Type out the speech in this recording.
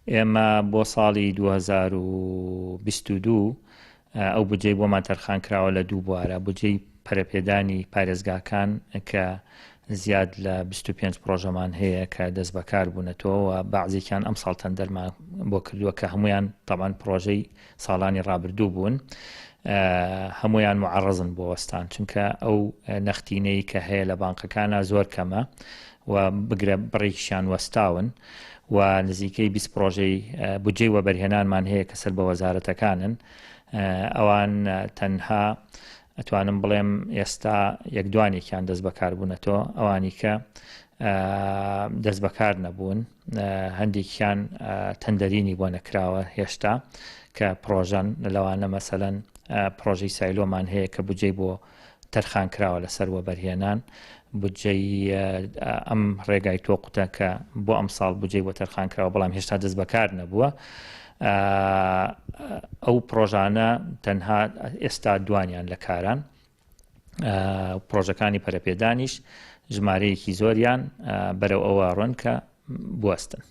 ئێمە بۆ ساڵی 2022 ئەو بجێ بۆمان تەرخان کراوە لە دوو بوارە. بجێی پەرەپێدانی پارێزگاکان کە زیاد لە 25 پرۆژەمان هەیە کە دەست بەکار بوونەتەوە و بەعزێکیان ئەم ساڵ تەندەرمان بۆ کردووە کە هەمویان تەمان پرۆژەی ساڵانی ڕابردوو بوون. هەمویان معڕزن بۆ وەستان، چونکە ئەو نەختینەی کە هەیە لە بانقەکانە زۆر کەمە و بگرە بڕێکیشیان وەستاون و نزیکەی 20 پرۆژەی بودجێی وەبەرهێنانمان هەیە کە سەر بە وەزارەتەکانن. ئەوان تەنها ئەتوانم بڵێم ئێستا یەکدوانێکیان دەست بەکار بوونەتەوە، ئەوانی کە دەست بەکار نەبوون هەندێکیان تەندەرینی بۆ نەکراوە هێشتا کە پرۆژەن لەوانە مەسەلەن پرۆژەی سایلۆمان هەیە کە بودجێی بۆ تەرخان کراوە لەسەر وەبەرهێنان. بودجەی ئەم ڕێگای تۆقوتە کە بۆ ئەم ساڵ بودجێی بۆ تەرخان کراوە بەڵام هێشتا دەست بەکار نەبووە. ئەو پرۆژانە تەنها ئێستا دوانیان لە کاران. پرۆژەکانی پەرەپێدانیش ژمارەیەکی زۆریان بەرەو ئەوە ڕۆن کە بوەستن.